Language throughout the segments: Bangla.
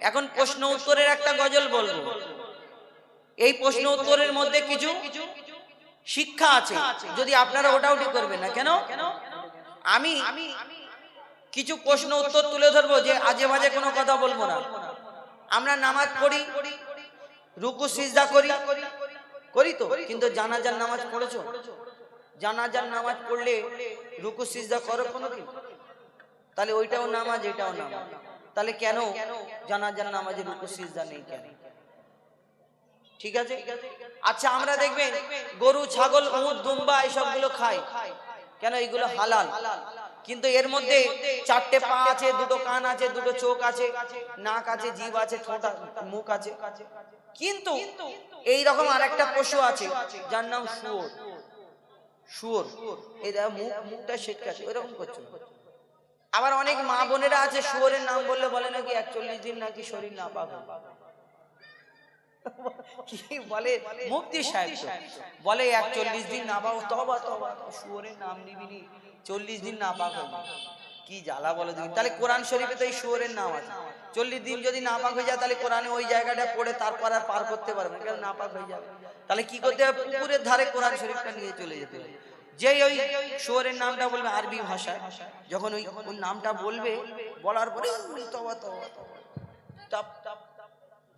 এখন প্রশ্ন উত্তরের একটা গজল বলবো। এই প্রশ্ন উত্তরের মধ্যে কিছু শিক্ষা আছে, যদি আপনারা ওটাউটি করবেন না কেন। আমি কিছু প্রশ্ন উত্তর তুলে ধরবো, যে আজে বাজে কোনো কথা বলবো না। আমরা নামাজ পড়ি, রুকু সিজদা করি তো, কিন্তু জানাজার নামাজ পড়েছো? জানাজার নামাজ পড়লে রুকু সিজদা করো কোনোদিন? তাহলে ওইটাও নামাজ, এটাও নামাজ। তাহলে কেন জানাজার নামাজে রুকু সিজদা নেই কেন? ঠিক আছে। আচ্ছা, আমরা দেখবেন গরু, ছাগল, উট, দুম্বা এসবগুলো খাই কেন? এইগুলো হালাল, কিন্তু এর মধ্যে চারটে পা আছে, দুটো কান আছে, দুটো চোখ আছে, নাক আছে, জিভ আছে, ঠোঁট, মুখ আছে। কিন্তু এই রকম আরেকটা পশু আছে যার নাম শুয়োর। শুয়োর এই দেখো মুখটা শেটকাছে, ওইরকম করছে। আবার অনেক মা বোনেরা আছে, শুয়োরের নাম বললে বলে নাকি 41 দিন নাকি শরীর নাপাক হবে। কি বলে মুফতি সাহেব বলে 41 দিন নাপাক। তওবা তওবা, শুয়োরের নাম নিবি, 40 দিন নাপাক হবে, কি জ্বালা বলো তুমি। তাহলে কোরআন শরীফে তো এই শুয়োরের নাম আছে। 40 দিন যদি নাপাক হয়ে যায়, তাহলে কোরআনে ওই জায়গাটা পড়ে তারপর আর পার করতে পারবে না, কেন নাপাক হয়ে যাবে। তাহলে কি করতে হবে? পুকুরের ধারে কোরআন শরীফটা নিয়ে চলে যেতে হবে। যেই ওই শুয়োরের নামটা বলবে আরবি ভাষায়, যখন ওই নামটা বলবে, বলার পরে তওবা তওবা টপ টপ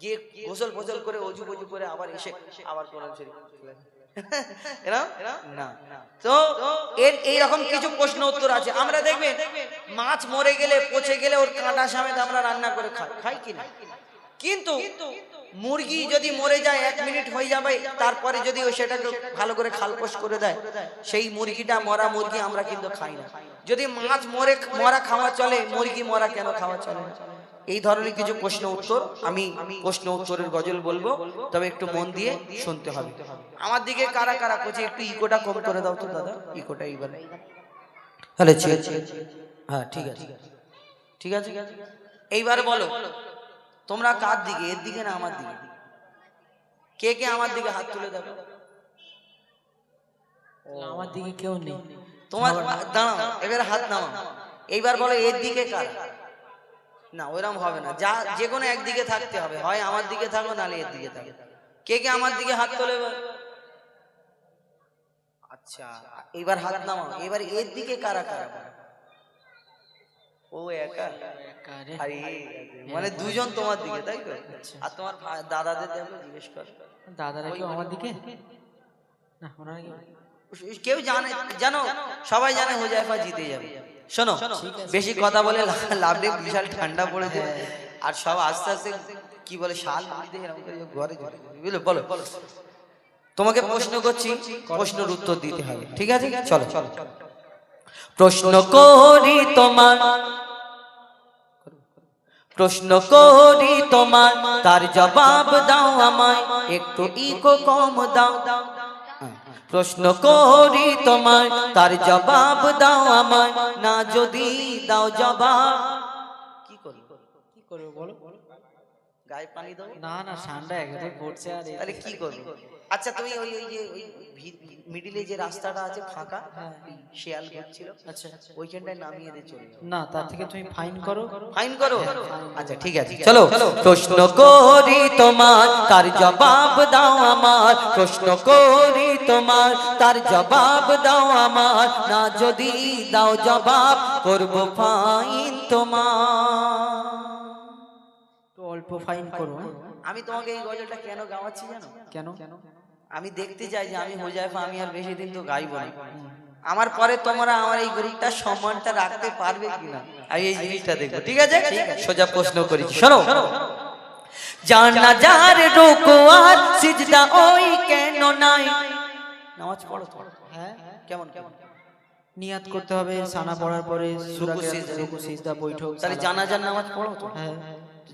গিয়ে গোসল ফসল করে অজু ফজু করে আবার এসে আবার কোরআন শরীফ না। তো এর এইরকম কিছু প্রশ্ন উত্তর আছে। আমরা দেখবেন মাছ মরে গেলে, পচে গেলে ওর কাঁটা সমেত আমরা রান্না করে খাই কিনা? কিন্তু মুরগি যদি মরে যায়, 1 মিনিট হয়ে যাবে, তারপরে যদি ও সেটাকে ভালো করে খালপোষ করে দেয়, সেই মুরগিটা, মরা মুরগি আমরা কিন্তু খাই না। যদি মাছ মরা খাওয়া চলে, মুরগি মরা কেন খাওয়া চলে না? এই ধরনের কিছু প্রশ্ন উত্তর, আমি প্রশ্ন উত্তরের গজল বলবো, তবে একটু মন দিয়ে শুনতে হবে। আমার দিকে কারা কারা করছে, একটু ইকোটা কম করে দাও তো দাদা, ইকোটা এইবার। হ্যালো, হ্যাঁ ঠিক আছে, ঠিক আছে। এইবার বলো তোমরা কার দিকে, এর দিকে না আমার দিকে? কে কে আমার দিকে হাত তুলে দেখো। আমার দিকে কেউ নেই। তোমার দাঁড়াও, এবার হাত নামাও। এইবার বলো এর দিকে কার? না, ওইরকম হবে না, যা যে কোনো একদিকে থাকতে হবে, হয় আমার দিকে থাকো নালে এর দিকে থাকো। কে কে আমার দিকে হাত তোলে? আচ্ছা, এবার হাত নামাও। এবার এর দিকে কারা কারা? ও একা, আরে মানে দুজন তোমার দিকে, তাই তো? আর তোমার দাদাদের দেখো, জিজ্ঞেস কর, দাদারা কেউ আমার দিকে না, ওনারা কেউ জানে? জানো, সবাই জানে হুজাইফা জিতে যাবে। শোনো, বেশি কথা বলে লাভ নেই, বিশাল ঠান্ডা পড়েছে, আর সব আস্তে আস্তে কি বলে শাল ঘরে বলো। তোমাকে প্রশ্ন করছি, প্রশ্নের উত্তর দিতে হবে, ঠিক আছে? চলো চলো, প্রশ্ন করি তোমার, প্রশ্ন করি তোমার, তার জবাব দাও আমায়, একটু ইকো কম দাও। প্রশ্ন করি তোমার, তার জবাব দাও আমায়, না যদি দাও জবাব কি করবে বলো? গায়ে পানি দাও? না না, ঠান্ডা একদম পড়ছে। আর তাহলে কি করবে? আচ্ছা, তুমি ওই যে ওই মিডিলে যে রাস্তাটা আছে ফাঁকা, শিয়াল ঘুরছিল, আচ্ছা ওইখানটায় নামিয়ে দিয়ে চলে যাও। না, তার থেকে তুমি ফাইন করো। ফাইন করো? আচ্ছা ঠিক আছে, চলো। প্রশ্ন করি তোমার, তার জবাব দাও আমার, প্রশ্ন করি তোমার, তার জবাব দাও আমার, না যদি দাও জবাব করব ফাইন তোমার। তো অল্প ফাইন করো। আমি তোমাকে এই গজলটা কেন গাওয়াচ্ছি জানো? কেন? আমি দেখতে চাই যে আমি হুজাইফা, আমি আর বেশি দিন তো গাইব না, আমার পরে তোমরা আমার এই গ্রুপটার সম্মানটা রাখতে পারবে কিনা, আমি এই জিনিসটা দেখবো, ঠিক আছে? সোজা প্রশ্ন করেছি, শোনো। জানাজার রুকু আর সিজদা ওই কেন নাই? নামাজ পড়ো তো? হ্যাঁ। কেমন কেমন নিয়াত করতে হবে সানা পড়ার পরে, রুকু সিজদা বৈঠক। তাহলে জানাজার নামাজ পড়ো তো? হ্যাঁ।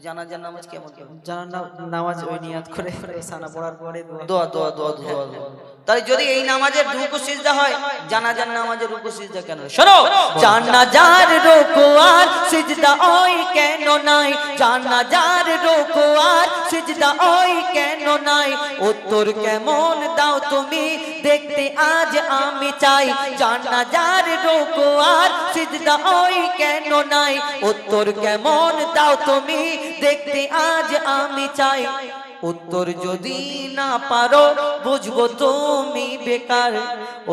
জানাজার নামাজ কেমন কেমন? জানার নামাজ ওই নিয়াত করে সানা পড়ার পরে দোয়া দোয়া দোয়া দোয়া তাই যদি এই নামাজের রুকু সিজদা হয়, জানাজার নামাজের রুকু সিজদা কেন? শোনো, জানাজার রুকু আর সিজদা ওই কেন নাই? জানাজার রুকু আর সিজদা ওই কেন নাই? উত্তর কেমন দাও তুমি দেখতে আজ আমি চাই। জানাজার রুকু আর সিজদা ওই কেন নাই? উত্তর কেমন দাও তুমি দেখতে আজ আমি চাই। উত্তর যদি না পারো বুঝবো তুমি বেকার।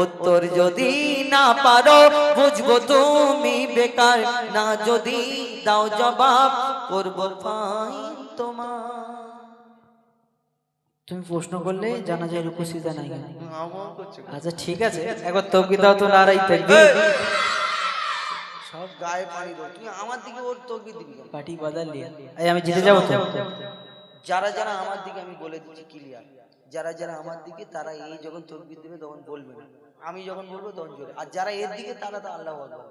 উত্তর যদি না পারো বুঝবো তুমি বেকার। না যদি দাও জবাব করবো ফাইন তোমার। তুমি প্রশ্ন করলে জানা যায় রুকু সিজদা নাই কেন? আচ্ছা ঠিক আছে, একবার তকবীর দাও তো, নারাই তাকবীর। সব গায়ে পানি দাও, তুমি আমার দিকে ওর তকবীর দিবি কেন? পার্টি বাদল লিয়া, এই আমি জিতে যাবো তো। যারা যারা আমার দিকে, আমি বলে দিচ্ছি ক্লিয়ার, যারা যারা আমার দিকে তারা এই যখন তকবীর দেবে তখন বলবে না, আমি যখন বলবো তখন জোরে। আর যারা এর দিকে তারা তো আল্লাহু আকবার।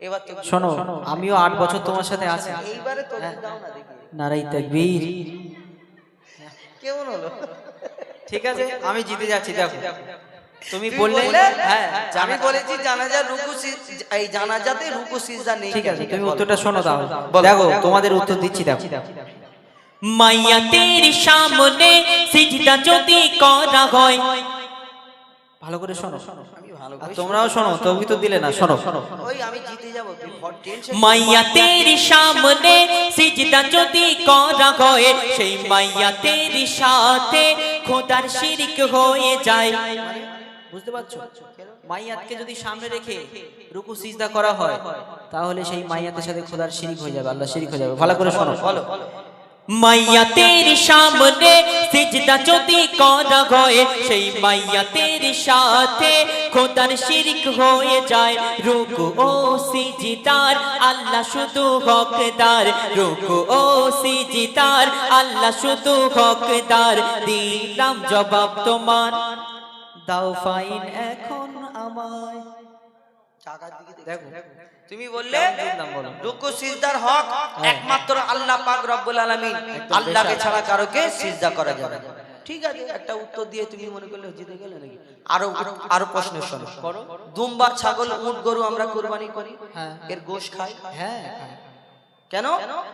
এবার তো শোনো, আমিও 8 বছর তোমার সাথে আছি। এইবারে তকবীর দাও না দেখি নারাই তাকবীর। কেমন হলো? ঠিক আছে, আমি জিতে যাচ্ছি। দেখো তুমি বললে, হ্যাঁ আমি বলেছি জানাজার রুকু এই জানাজাতে রুকু সিজদা নেই। ঠিক আছে, তুমি উত্তরটা শোনো তাহলে। দেখো তোমাদের উত্তর দিচ্ছি, দেখো। মাইয়াতের সামনে সিজদা যদি করা হয়, ভালো করে শোনো, আমি ভালো আর করে তোমরাও শোনো, তকবীর তো দিলে না, শোনো। ওই আমি জিতে যাব, তুই টেনশন। মাইয়াতের সামনে সিজদা যদি করা হয়, সেই মাইয়াতের সাথে খোদার শিরক হয়ে যায়। বুঝতে পারছো? মাইয়াতকে যদি সামনে রেখে রুকু সিজদা করা হয়, তাহলে সেই মাইয়াতের সাথে খোদার শিরক হয়ে যাবে, আল্লাহ শিরক হয়ে যাবে। ভালো করে শোনো। বলো। মাইয়াতের সামনে সিজদা যদি করা হয়, সেই মাইয়াতের সাথে খোদার শিরক হয়ে যায়। রুকু ও সিজদার আল্লাহ শুধু হকদার। রুকু ও সিজদার আল্লাহ শুধু হকদার। দিলাম জবাব তোমার, দাও ফাইন এখন আমায়। চাকার দিকে দেখো তুমি বললে বললাম, বলো। রুকু সিজদার হক একমাত্র আল্লাহ পাক রব্বুল আলামিন। আল্লাহকে ছাড়া কারোকে সিজদা করা যাবে না। ঠিক আছে, একটা উত্তর দিয়ে তুমি মনে করলে জিতে গেলে নাকি? আরো প্রশ্ন শোনো। দুম্বা, ছাগল, উট, গরু আমরা কুরবানি করি, এর গোশত খাই। হ্যাঁ, কেন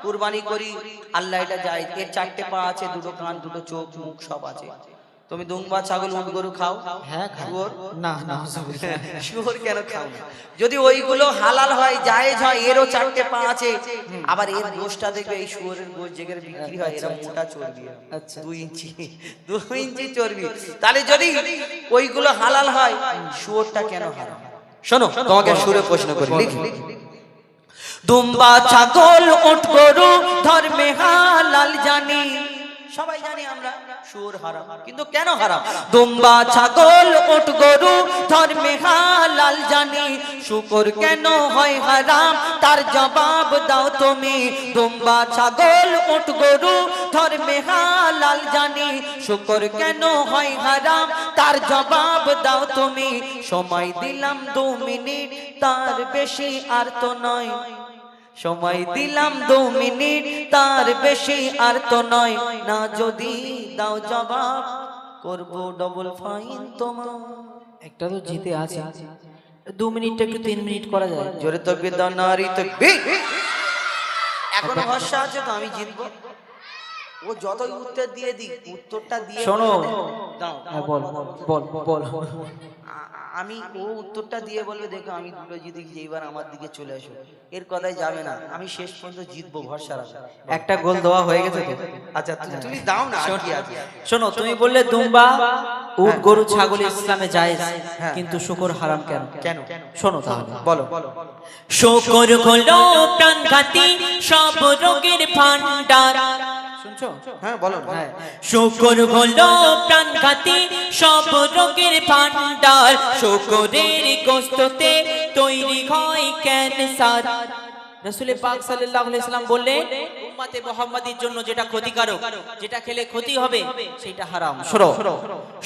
কুরবানি করি? আল্লাহ এটা যায়। এর 4টে পা আছে, 2টো কান, 2টো চোখ, মুখ সব আছে। তুমি দুম্বা, ছাগল, উট, গরু খাও? হ্যাঁ খাই। শুয়োর? না না, শুয়োর কেন খাও না? যদি ওইগুলো হালাল হয়, জায়েজ হয়, এরও 4টে পা আছে, আবার এর গোশতটা দেখবে, এই শুয়োরের গোশত যেখানে বিক্রি হয় এরা মোটা চর্বি, আচ্ছা 2 ইঞ্চি চর্বি। তাহলে যদি ওইগুলো হালাল হয়, শুয়োরটা কেন হারাম? শোনো, তোমাকে সুরে প্রশ্ন করি, লিখি। দুম্বা, ছাগল, উট, গরু ধর্মে হালাল জানি, সবাই জানি আমরা শুয়োর হারাম, কিন্তু কেন হারাম? দুম্বা, ছাগল, উট, গরু ধর্মে হালাল জানি, শুকর কেন হয় হারাম? তার জবাব দাও তুমি। দুম্বা, ছাগল, উট, গরু ধর্মে হালাল জানি, শুকর কেন হয় হারাম? তার জবাব দাও তুমি। সময় দিলাম 2 মিনিট, তার বেশি আর তো নয়। সময় দিলাম 2 মিনিট, তার বেশি আর তো নয়। না যদি দাও জবাব করব ডবল ফাইন তোমার। একটা তো জিতে আছে, 2 মিনিটটা একটু 3 মিনিট করা যায়। জোরে তাকবীর দাও, নারী তাকবীর। এখনো ভরসা আছে তো আমি জিতবো? ও যতই উত্তর দিয়ে দিক, উত্তরটা দিয়ে শোনো, দাও। হ্যাঁ বল বল বল। আমি ও উত্তরটা দিয়ে বলবে, দেখো আমি 2টো জিতে গেছি, এইবার আমার দিকে চলে আসো। এর কথাই যাবে না, আমি শেষ পর্যন্ত জিতবো, ভরসা রাখো। একটা গোল দেওয়া হয়ে গেছে তো। আচ্ছা তুমি দাও না, আর কি আছে? শোনো, তুমি বললে দুম্বা, উট, গরু, ছাগল ইসলামে জায়েজ, কিন্তু শুকর হারাম কেন? কেন? শোনো তাহলে, বলো। শুকর হলো প্রাণঘাতী সব রোগের ভান্ডার। শুনছো? হ্যাঁ বলো। হ্যাঁ, শুকর হলো প্রাণঘাতী সব রোগের ভান্ডার। শুকরের গোশতে তৈরি হয় ক্যান্সার। রাসূল পাক সাল্লাল্লাহু আলাইহি সাল্লাম বললেন উম্মতে মুহাম্মাদীর জন্য যেটা ক্ষতিকারক, যেটা খেলে ক্ষতি হবে সেটা হারাম। শোনো,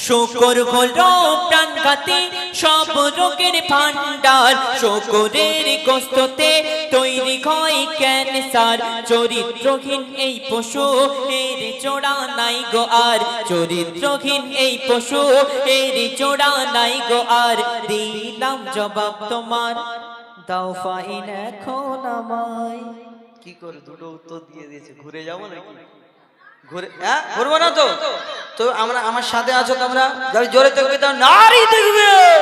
শুকর হলো প্রাণঘাতী সব রোগের ভান্ডার, শুকরের গোশতে তৈরি হয় ক্যান্সার। চরিত্রহীন এই পশু এর জোড়া নাই গো আর, চরিত্রহীন এই পশু এর জোড়া নাই গো আর। দিলাম জবাব তোমার, দাও ফাইন এখন আমায়। কি করে দুটো উত্তর দিয়ে দিয়েছে, ঘুরে যাবো নাকি? ঘুরে ঘুরবো না তো? তো আমরা আমার সাথে আছো তোমরা, যারা জোরে তাকবীর দাও, নারী তাকবীর।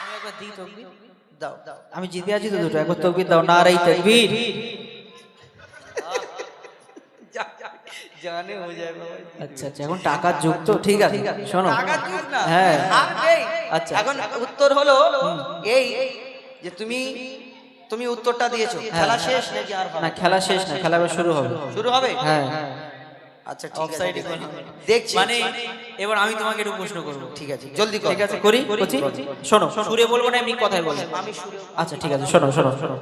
আমি একবার দিই তাকবীর, দাও। আমি জিতে আছি তো দুটো, একবার তাকবীর দাও, নারাই তাকবীর। জানে হয়ে যায় বাবা। আচ্ছা আচ্ছা, এখন টাকার যুগ তো, ঠিক আছে শোনো। টাকা দিস না। হ্যাঁ আর নেই। আচ্ছা। এখন উত্তর হলো এই যে তুমি উত্তরটা দিয়েছো, খেলা শেষ নাকি আর হবে? না, খেলা শেষ না, খেলা আবার শুরু হবে। শুরু হবে? হ্যাঁ আচ্ছা ঠিক আছে, অফসাইডে কোনো দেখছি। মানে এবার আমি তোমাকে একটু প্রশ্ন করব। ঠিক আছে, জলদি কর। ঠিক আছে করি করছি। শোনো, সুরে বলবো না, এমনি কথাই বলবো। আমি শুরু। আচ্ছা ঠিক আছে, শোনো শোনো শোনো।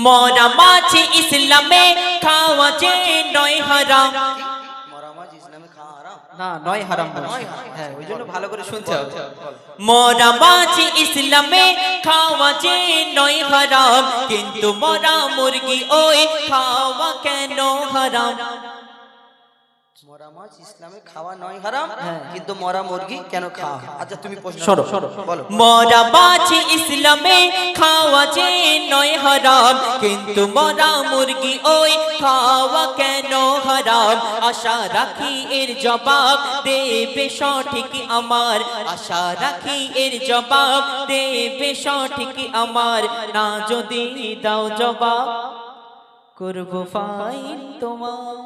মরা মাছি ইসলামে খাওয়া যে নয় হারাম। মরা মাছ ইসলামে খাওয়া হারাম? না, নয় হারাম বলছি। নয় হারাম। হ্যাঁ, ওই জন্য ভালো করে শুনতে হবে। মরা মাছি ইসলামে খাওয়া যে নয় হারাম, কিন্তু মরা মুরগি ওই খাওয়া কেন হারাম? মরা মাছ ইসলামে খাওয়া নয় হারাম, কিন্তু মরা মুরগি কেন খাওয়া? আচ্ছা তুমি প্রশ্ন শোনো, বলো। মরা মাছি ইসলামে খাওয়া যে নয় হারাম, কিন্তু মরা মুরগি ওই খাওয়া কেন হারাম? আশা রাখি এর জবাব দেবে সঠিক আমার, আশা রাখি এর জবাব দেবে সঠিক আমার। না যদি দাও জবাব করব ফাইন তোমার।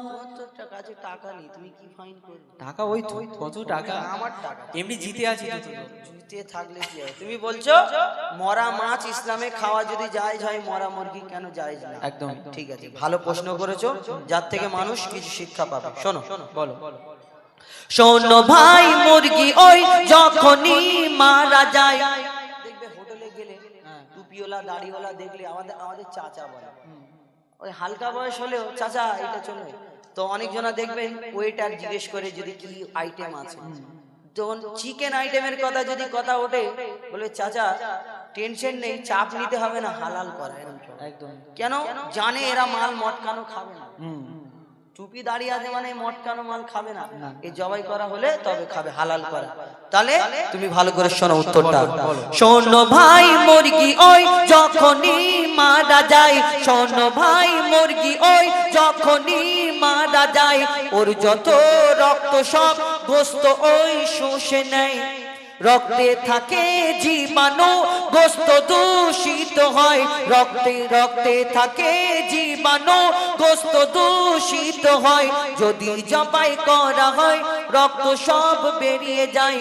তোর কাছে টাকা নেই, তুমি কি ফাইন করবে? টাকা ওই তো, কত টাকা? আমার টাকা। এমনি জিতে আছি তো। জিতে থাকলে কি হবে? তুমি বলছো মরা মাছ ইসলামে খাওয়া যদি জায়েজ হয়, মরা মুরগি কেন জায়েজ না? একদম ঠিক আছে, ভালো প্রশ্ন করেছো, যার থেকে মানুষ কিছু শিক্ষা পাবে। শোনো, বলো। শোনো ভাই মুরগি ওই যখনই মারা যায়, দেখবে হোটেলে গেলে টুপিওয়ালা দাড়িওয়ালা দেখলে আমাদের চাচা বলে, ওই হালকা বয়স হলেও চাচা এটা চলবে। তো অনেকজনা দেখবেন ওয়েটার জিজ্ঞেস করে যদি কি আইটেম আছে, যখন চিকেন আইটেমের কথা যদি কথা ওঠে, বলে চাচা টেনশন নেই, চাপ নিতে হবে না, হালাল করা। একদম। কেন? জানে এরা মাল মটকানো খাবে না। টুপি দাঁড়িয়ে আছে মানে মটকানো মাল খাবে না, এই জবাই করা হলে তবে খাবে, হালাল করা। তাহলে তুমি ভালো করে শোনো উত্তরটা। শোনো ভাই মুরগি ওই যখনই মারা যায়, শোনো ভাই মুরগি ওই যখনই মারা যায়, ওর যত রক্ত সব গোস্ত ওই শুষে নেয়। রক্তে থাকে জীবাণু, গোস্ত দূষিত হয়, রক্তে রক্তে থাকে জীবাণু, গোস্ত দূষিত হয়। যদি জবাই করা হয় রক্ত সব বেরিয়ে যায়,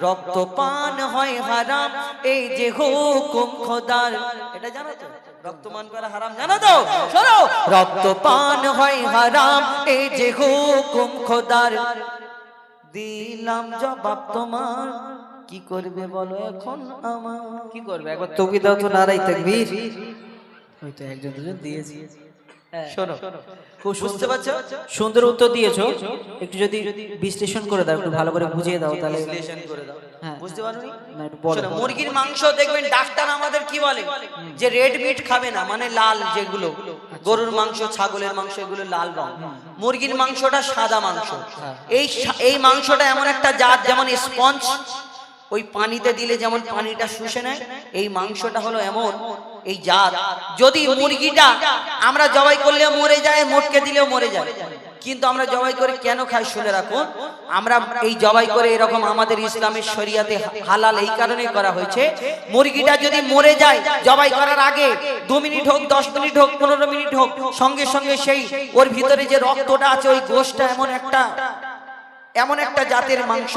রক্ত পান হয় হারাম, এই যে হুকুম খোদার। এটা জানো তো? রক্তপান করা হারাম জানো তো? শোনো, রক্তপান হয় হারাম, এই যে হুকুম খোদার। দিলাম জবাব তোমার, কি করবে বলো এখন আমার? কি করবে? একবার তকবীর দাও তো, নারাই তাকবীর। ওই তো একজন দুজন দিয়েছি। শোনো, খুব বুঝতে পারছো? সুন্দর উত্তর দিয়েছো, একটু যদি বিশ্লেষণ করে দাও, একটু ভালো করে বুঝিয়ে দাও তাহলে। বিশ্লেষণ করে দাও। হ্যাঁ। বুঝতে পারোনি? না, একটু বলো। শোনো, মুরগির মাংস দেখবেন ডাক্তার আমাদের কি বলে, যে রেড মিট খাবে না, মানে লাল যেগুলো, গরুর মাংস, ছাগলের মাংস, এগুলো লাল রং। মুরগির মাংসটা সাদা মাংস। এই মাংসটা এমন একটা জাত, যেমন স্পঞ্জ, ওই পানিতে দিলে যেমন পানিটা শুষে নেয়, এই মাংসটা হলো এমন এই জাত। যদি মুরগিটা আমরা জবাই করলে মরে যায়, মোটকে দিলেও মরে যায়, কিন্তু আমরা জবাই করে কেন খাই শুনে রাখুন। আমরা এই জবাই করে এরকম আমাদের ইসলামের শরিয়াতে হালাল এই কারণে করা হয়েছে, মুরগিটা যদি মরে যায় জবাই করার আগে 2 মিনিট হোক, 10 মিনিট হোক, 15 মিনিট হোক, সঙ্গে সঙ্গে সেই ওর ভিতরে যে রক্তটা আছে, ওই গোশটা এমন এমন একটা জাতের মাংস,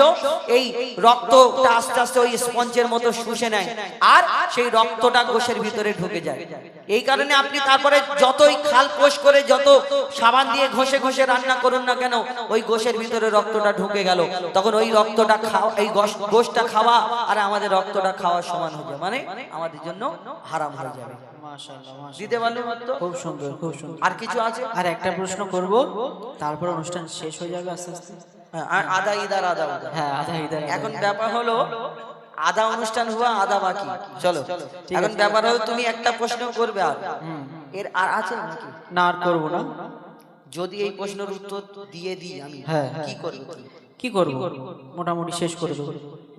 এই রক্তটা আস্তে আস্তে ওই স্পঞ্জের মতো শুষে নেয় আর সেই রক্তটা গোশের ভিতরে ঢুকে যায়। এই কারণে আপনি তারপরে যতই খাল পোষ করে যত সাবান দিয়ে ঘষে ঘষে রান্না করুন না কেন, ওই গোশের ভিতরে রক্তটা ঢুকে গেল, তখন ওই রক্তটা খাওয়া, এই গোশটা খাওয়া আর আমাদের রক্তটা খাওয়া সমান হয়ে যাবে, মানে আমাদের জন্য হারাম হয়ে যাবে। মাশাআল্লাহ, দিতে পারলেন উত্তর? খুব সুন্দর, খুব সুন্দর। আর কিছু আছে? আর একটা প্রশ্ন করব, তারপর অনুষ্ঠান শেষ হয়ে যাবে আস্তে আস্তে। হ্যাঁ, আধা ইদার আধা উদার। হ্যাঁ, আধা ইদার। এখন ব্যাপার হলো আধা অনুষ্ঠান হুয়া আধা বাকি। চলো এখন ব্যাপার হলো তুমি একটা প্রশ্ন করবে, আর এর আর আছে নাকি? না, আর করব না। যদি এই প্রশ্নের উত্তর দিয়ে দিই আমি, হ্যাঁ, কি করবে তুমি? কি করব? মোটামুটি শেষ করে দেব।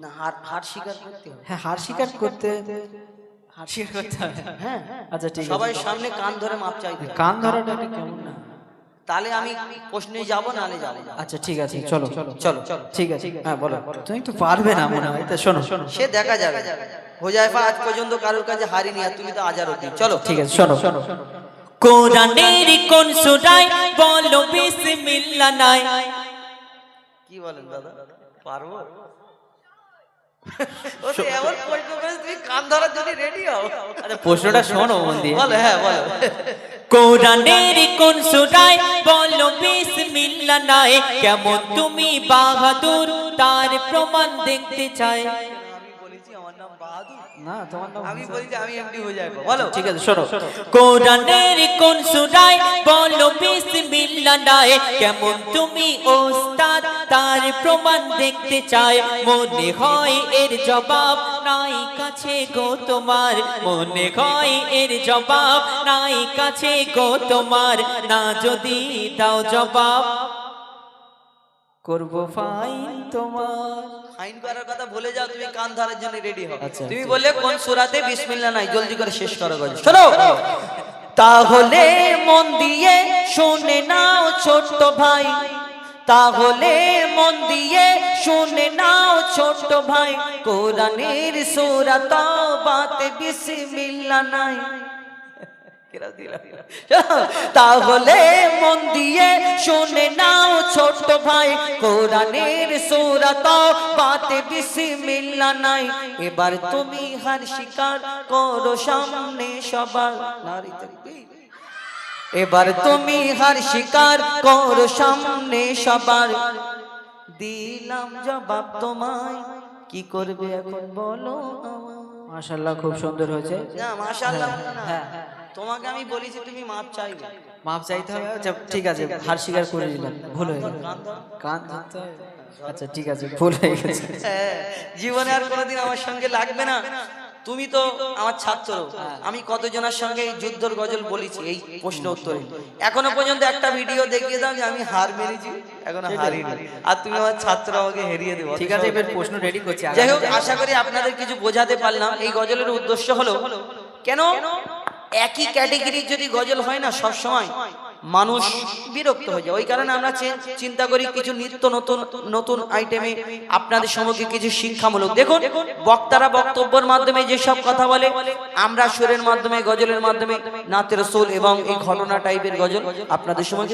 না, হার স্বীকার করতে হবে। হ্যাঁ, হার স্বীকার করতে, হার স্বীকার করতে হবে। হ্যাঁ, আচ্ছা ঠিক আছে। সবাই সামনে কান ধরে মাপ চাইতে হবে। কান ধরাটা একটা কেমন না? তাহলে আমি প্রশ্নে যাব, নালে যাব না। আচ্ছা ঠিক আছে, চলো চলো ঠিক আছে। হ্যাঁ বলো। তুমি তো পারবে না মনে হয়, তা শোনো। সে দেখা যাবে। হোজাইফা আজ পর্যন্ত কারোর কাছে হারিনি, আর তুমি তো আজারতি। চলো ঠিক আছে, শোনো। কোরআনের কোন সূরায় বলো বিসমিল্লাহ নাই? কি বলেন দাদা, পারবো? ও তো এমন প্রশ্ন করেছে, তুমি কান ধরার জন্য রেডি হও। আরে প্রশ্নটা শোনো মন দিয়ে। বলো, হ্যাঁ বলো। কোরআনের কোন সূরায় বলো বিসমিল্লাহ নাই? কেমন তুমি বাহাদুর তার প্রমাণ দেখতে চাই। আমি বলেছি আমার নাম বাহাদুর? না, তোমার নাম আমি বলছি আমি এমডি হোজাইফা। বলো। ঠিক আছে, শোনো। কোরআনের কোন সূরায় বলো বিসমিল্লাহ নাই? কেমন তুমি ওস্তাদ তার প্রমাণ দেখতে চাই। মনে হয় এর জবাব নাই কাছে গো তোমার, মনে হয় এর জবাব নাই কাছে গো তোমার। না যদি দাও জবাব করব ফাইন তোমার। আইন করার কথা ভুলে যাও, তুমি কান ধরার জন্য রেডি হও। আচ্ছা। তুমি বললে কোন সূরাতে বিসমিল্লাহ নাই, জলদি করে শেষ করো গজল। শোনো, তাহলে মন দিয়ে শুনে নাও ছোট্ট ভাই, তাহলে মন দিয়ে শুনে নাও ছোট্ট ভাই, কোরআনের সূরা তাওবাতে বিসমিল্লাহ নাই। তাহলে মন দিয়ে শুনে নাও ছোট্ট ভাই, কোরআনের সূরা তাওবাতে বিসমিল্লাহ নাই। এবার তুমি হার স্বীকার করো সামনে সবার, নারী তাকবীর। এবার তুমি হার স্বীকার করো সামনে সবার, দিলাম জবাব তোমায়, কি করবে এখন বলো আমায়। মাশাআল্লাহ, খুব সুন্দর হয়েছে। না মাশাআল্লাহ না, হ্যাঁ, তোমাকে আমি বলেছি তুমি মাপ চাইবে। মাপ চাইতে হবে। আচ্ছা ঠিক আছে, হার স্বীকার করে নিলাম, ভুল হয়ে গেল। কান ধরো। কান ধরতে হবে। আচ্ছা ঠিক আছে, ভুল হয়ে গেছে। হ্যাঁ, জীবনে আর কোনোদিন আমার সঙ্গে লাগবে না। তুমি তো আমার ছাত্র, আমি কতজনের সঙ্গে এই যুদ্ধর গজল বলেছি এই প্রশ্ন উত্তরে। এখনো পর্যন্ত একটা ভিডিও দেখিয়ে দাও যে আমি হার মেরেছি, এখনো হারিনি। আর তুমি আমার ছাত্র, আমাকে হারিয়ে দেবো। ঠিক আছে, এবার প্রশ্ন রেডি করছি। যাই হোক, আশা করি আপনাদের কিছু বোঝাতে পারলাম। এই গজলের উদ্দেশ্য হলো, কেন একই ক্যাটাগরির যদি গজল হয় না, সব সময় মানুষ বিরক্ত হয়ে যায়। ওই কারণে আমরা চিন্তা করি কিছু নিত্য নতুন নতুন আইটেমে আপনাদের সম্মুখে কিছু শিক্ষামূলক। দেখুন, বক্তারা বক্তব্যের মাধ্যমে যেসব কথা বলে, আমরা সুরের মাধ্যমে, গজলের মাধ্যমে, নাতে রাসূল এবং এই ঘটনা টাইপের গজল আপনাদের সম্মুখে